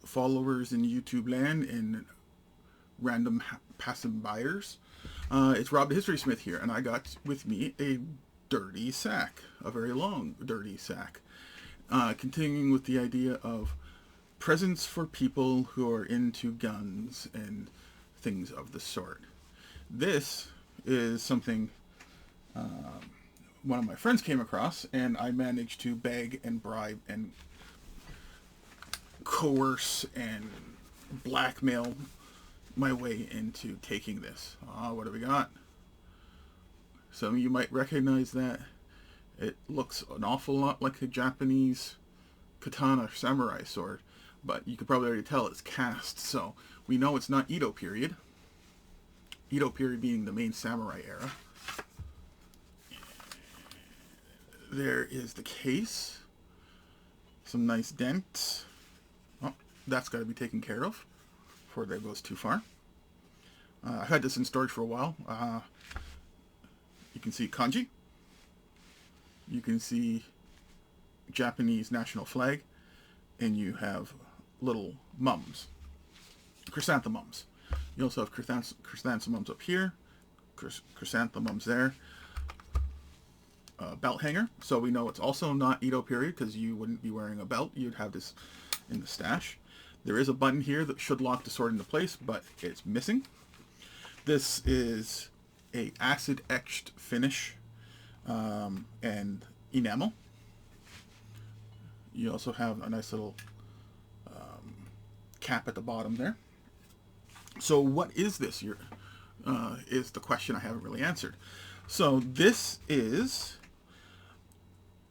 followers in YouTube land and random passive buyers. It's Rob the History Smith here, and I got with me a dirty sack, a very long dirty sack. Continuing with the idea of presents for people who are into guns and things of the sort. This is something one of my friends came across, and I managed to beg and bribe and coerce and blackmail my way into taking this. What do we got? Some of you might recognize that. It looks an awful lot like a Japanese katana samurai sword, but you could probably already tell it's cast, so we know it's not Edo period. Edo period being the main samurai era. There is the case. Some nice dents. Oh, that's got to be taken care of before that goes too far. I've had this in storage for a while. You can see kanji. You can see Japanese national flag. And you have little mums. Chrysanthemums. You also have chrysanthemums up here. Chrysanthemums there. Belt hanger. So we know it's also not Edo period because you wouldn't be wearing a belt. You'd have this in the stash. There is a button here that should lock the sword into place, but it's missing. This is a acid etched finish and enamel. You also have a nice little cap at the bottom there. So what is this? Is the question I haven't really answered. So this is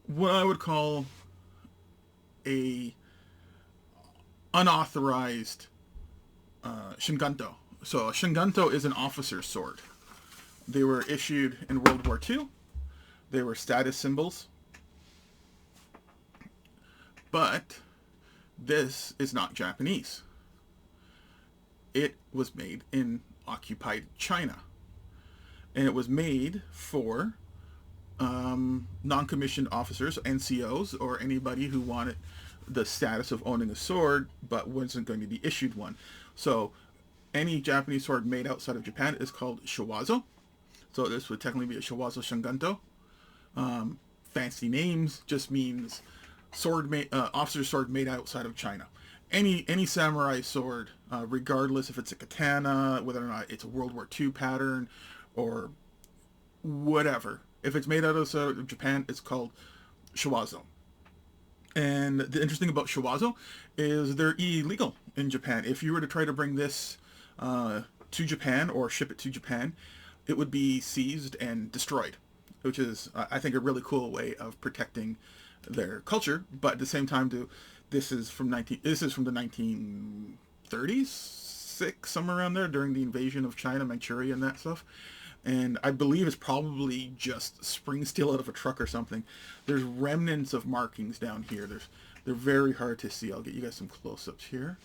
what I would call a unauthorized Shin Gunto. So a Shin Gunto is an officer's sword. They were issued in World War II. They were status symbols. But this is not Japanese. It was made in occupied China. And it was made for non-commissioned officers, NCOs, or anybody who wanted the status of owning a sword but wasn't going to be issued one. So any Japanese sword made outside of Japan is called shiwazo. So this would technically be a shiwazo Shin Gunto. Fancy names just means officer's sword made outside of China. Any samurai sword, regardless if it's a katana, whether or not it's a World War II pattern, or whatever. If it's made out of Japan, it's called shiwazo. And the interesting about shiwazo is they're illegal in Japan. If you were to try to bring this to Japan or ship it to Japan, it would be seized and destroyed, which is, I think, a really cool way of protecting their culture. But at the same time, this is from the 1930s, somewhere around there, during the invasion of China, Manchuria, and that stuff. And I believe it's probably just spring steel out of a truck or something. There's remnants of markings down here. They're very hard to see. I'll get you guys some close-ups here.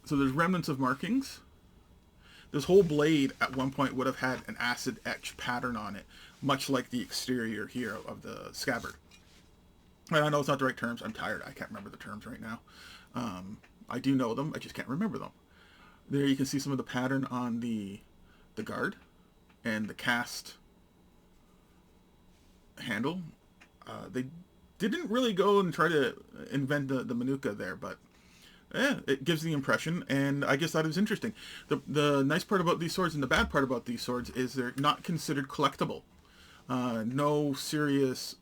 So there's remnants of markings. This whole blade at one point would have had an acid etch pattern on it, much like the exterior here of the scabbard. And I know it's not the right terms. I'm tired. I can't remember the terms right now. I do know them. I just can't remember them. There you can see some of the pattern on the guard and the cast handle. They didn't really go and try to invent the manuka there, but it gives the impression, and I just thought it was interesting. The nice part about these swords and the bad part about these swords is they're not considered collectible. No serious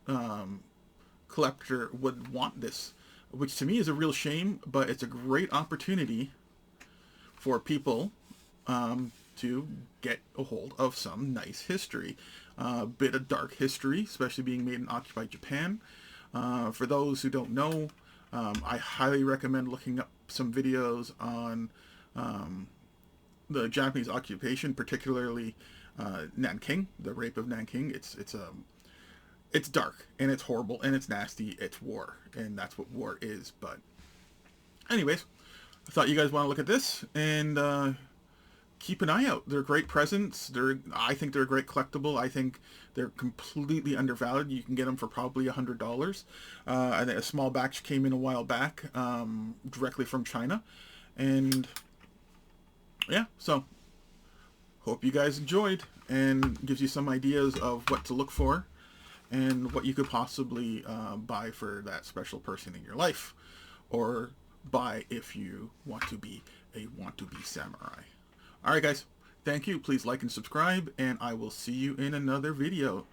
collector would want this, which to me is a real shame, but it's a great opportunity for people to get a hold of some nice history. A bit of dark history, especially being made in occupied Japan. For those who don't know, I highly recommend looking up some videos on the Japanese occupation, particularly Nanking, the rape of Nanking. It's dark, and it's horrible, and it's nasty. It's war, and that's what war is. But anyways, I thought you guys want to look at this, and keep an eye out. They're great presents. I think they're a great collectible. I think they're completely undervalued. You can get them for probably $100. And a small batch came in a while back, directly from China, and yeah. So hope you guys enjoyed, and gives you some ideas of what to look for and what you could possibly buy for that special person in your life, or buy if you want to be a samurai. Alright guys, thank you. Please like and subscribe, and I will see you in another video.